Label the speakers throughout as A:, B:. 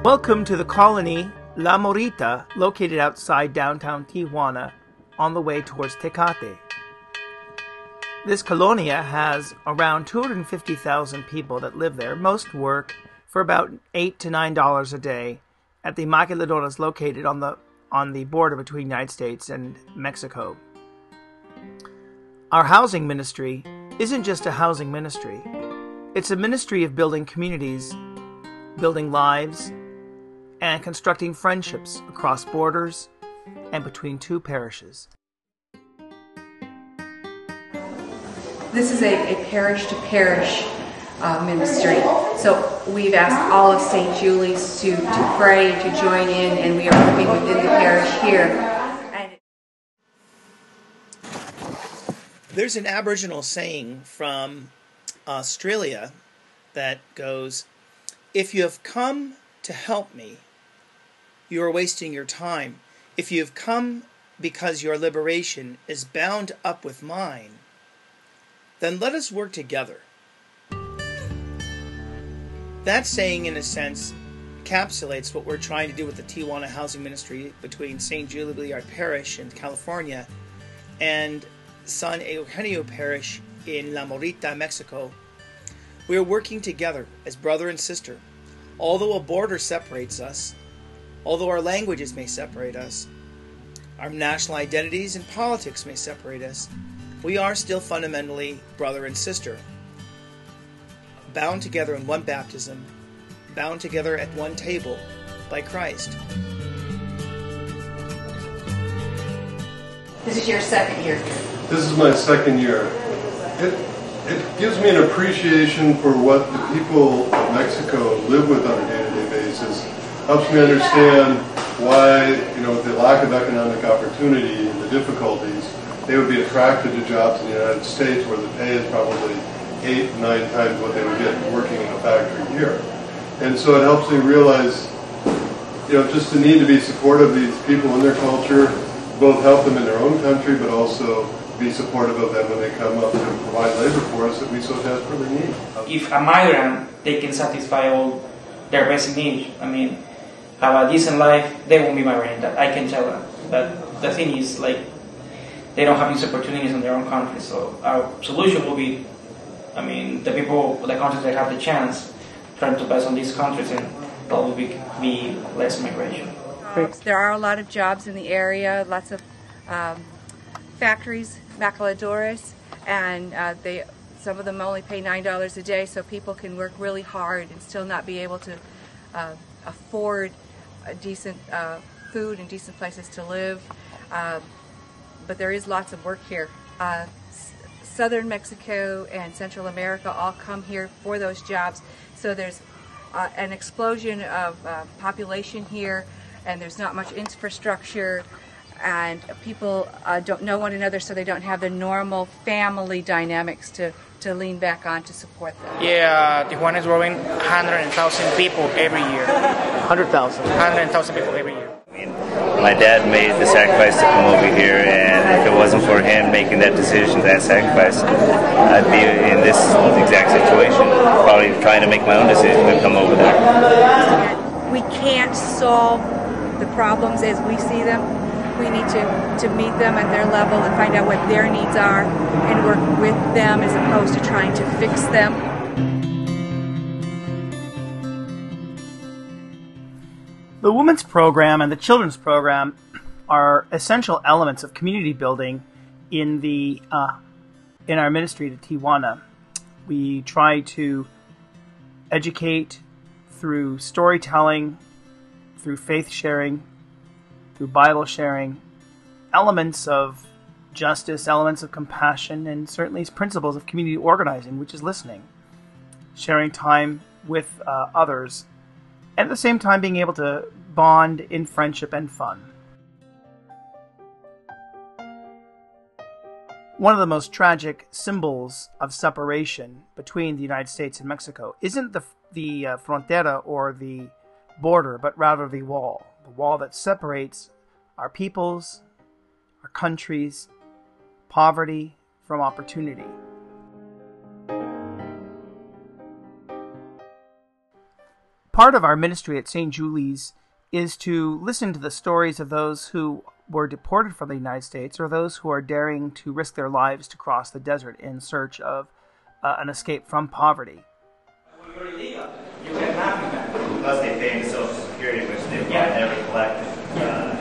A: Welcome to the colony La Morita, located outside downtown Tijuana on the way towards Tecate. This colonia has around 250,000 people that live there. Most work for about $8 to $9 a day at the maquiladoras located on the border between the United States and Mexico. Our housing ministry isn't just a housing ministry. It's a ministry of building communities, building lives, and constructing friendships across borders and between two parishes.
B: This is a parish-to-parish ministry. So we've asked all of St. Julie's to pray, to join in, and we are working within the parish here.
A: There's an Aboriginal saying from Australia that goes, "If you have come to help me, you are wasting your time. If you have come because your liberation is bound up with mine, then let us work together." That saying, in a sense, encapsulates what we're trying to do with the Tijuana Housing Ministry between San Eugénio Parish in California and San Eugénio Parish in La Morita, Mexico. We are working together as brother and sister. Although a border separates us, although our languages may separate us, our national identities and politics may separate us, we are still fundamentally brother and sister, bound together in one baptism, bound together at one table by Christ.
B: This is your second year here.
C: This is my second year. It gives me an appreciation for what the people of Mexico live with on a day-to-day basis. Helps me understand why, with the lack of economic opportunity and the difficulties, they would be attracted to jobs in the United States where the pay is probably 8, 9 times what they would get working in a factory here. And so it helps me realize, just the need to be supportive of these people and their culture, both help them in their own country, but also be supportive of them when they come up to provide labor for us that we so desperately need.
D: If a migrant, they can satisfy all their basic needs. Have a decent life, they won't be migrating. That I can tell them. But the thing is, they don't have these opportunities in their own country. So our solution will be, the people, the countries that have the chance, trying to pass on these countries, and probably be less migration.
B: There are a lot of jobs in the area, lots of factories, maquiladoras, and some of them only pay $9 a day, so people can work really hard and still not be able to afford a decent food and decent places to live. But there is lots of work here. Southern Mexico and Central America all come here for those jobs, so there's an explosion of population here, and there's not much infrastructure, and people don't know one another, so they don't have the normal family dynamics to lean back on to support them.
D: Yeah, Tijuana is growing 100,000 people every year.
A: 100,000?
D: 100,000 people every year.
E: My dad made the sacrifice to come over here, and if it wasn't for him making that decision, that sacrifice, I'd be in this exact situation, probably trying to make my own decision to come over there.
B: We can't solve the problems as we see them. We need to meet them at their level and find out what their needs are and work with them as opposed to trying to fix them.
A: The women's program and the children's program are essential elements of community building in our ministry to Tijuana. We try to educate through storytelling, through faith sharing, through Bible sharing, elements of justice, elements of compassion, and certainly principles of community organizing, which is listening, sharing time with others, and at the same time being able to bond in friendship and fun. One of the most tragic symbols of separation between the United States and Mexico isn't the frontera or the border, but rather the wall that separates our peoples, our countries, poverty from opportunity. Part of our ministry at St. Julie's is to listen to the stories of those who were deported from the United States or those who are daring to risk their lives to cross the desert in search of an escape from poverty.
D: You're illegal. You get nothing.
E: Plus they pay in Social Security, which they've never collected.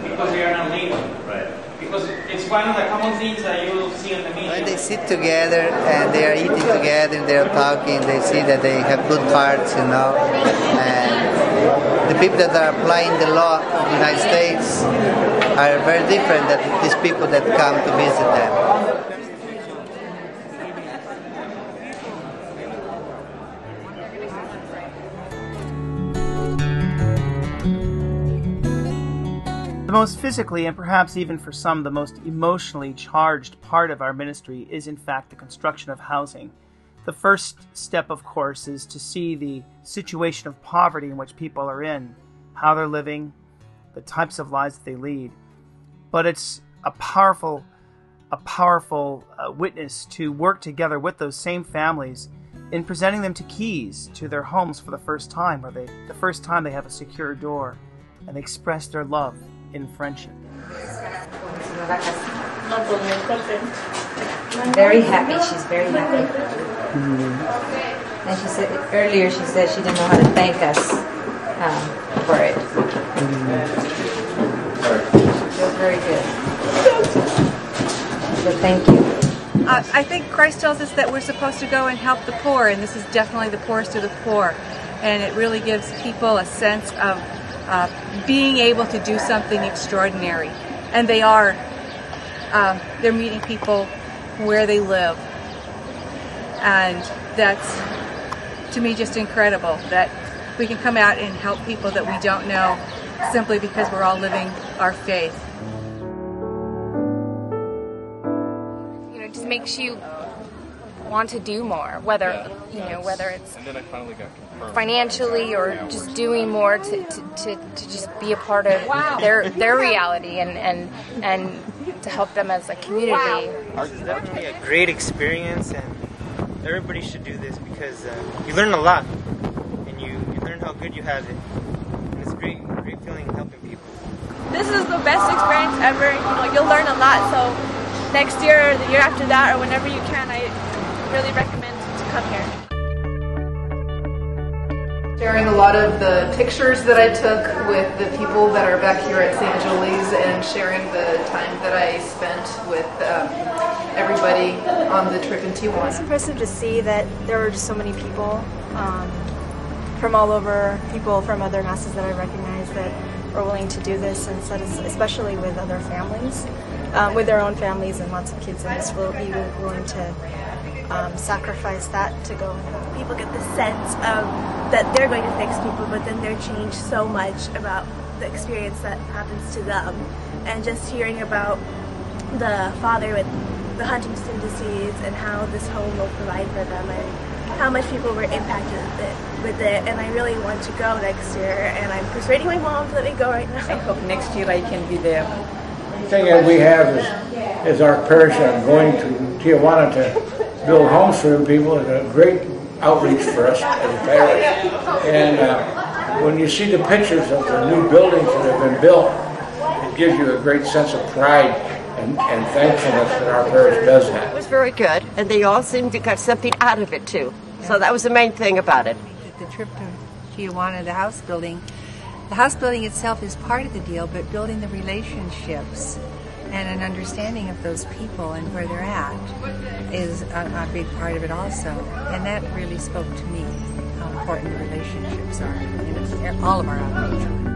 D: Because they are not legal.
E: Right.
D: Because it's one of the common things that you see in the media.
F: When they sit together and they are eating together and they are talking, they see that they have good hearts, you know. And the people that are applying the law in the United States are very different than these people that come to visit them.
A: The most physically, and perhaps even for some the most emotionally charged part of our ministry is in fact the construction of housing. The first step, of course, is to see the situation of poverty in which people are in, how they're living, the types of lives that they lead. But it's a powerful witness to work together with those same families in presenting them to keys to their homes for the first time, or the first time they have a secure door, and they express their love in friendship.
G: Very happy. She's very happy. And she said earlier, she said she didn't know how to thank us for it. She feels very good. So thank you.
B: I think Christ tells us that we're supposed to go and help the poor, and this is definitely the poorest of the poor. And it really gives people a sense of being able to do something extraordinary. And they are. They're meeting people where they live. And that's, to me, just incredible that we can come out and help people that we don't know simply because we're all living our faith.
H: You know, it just makes you want to do more, whether whether it's financially or just doing more to just be a part of their reality and to help them as a community.
I: It's definitely a great experience, and everybody should do this because you learn a lot, and you learn how good you have it, and it's a great feeling helping people.
J: This is the best experience ever. You'll learn a lot. So next year or the year after that, or whenever you can, I really recommend to come here.
K: Sharing a lot of the pictures that I took with the people that are back here at St. Julie's, and sharing the time that I spent with everybody on the trip in Tijuana.
J: It's impressive to see that there were just so many people from all over, people from other masses that I recognize that were willing to do this, and especially with other families, with their own families and lots of kids, and just be willing to sacrifice that to go.
L: People get the sense of that they're going to fix people, but then they're changed so much about the experience that happens to them. And just hearing about the father with the Huntington disease and how this home will provide for them, and how much people were impacted with it. And I really want to go next year, and I'm persuading my mom to let me go right now.
G: I hope next year I can be there.
M: The thing that we have is our parish going to Tijuana to build homes for people is a great outreach for us as a parish. And when you see the pictures of the new buildings that have been built, it gives you a great sense of pride and thankfulness that our parish does that.
N: It was very good, and they all seemed to get something out of it too. So that was the main thing about it.
G: The trip to Tijuana, the house building itself is part of the deal, but building the relationships and an understanding of those people and where they're at is a big part of it also. And that really spoke to me, how important relationships are in all of our outreach.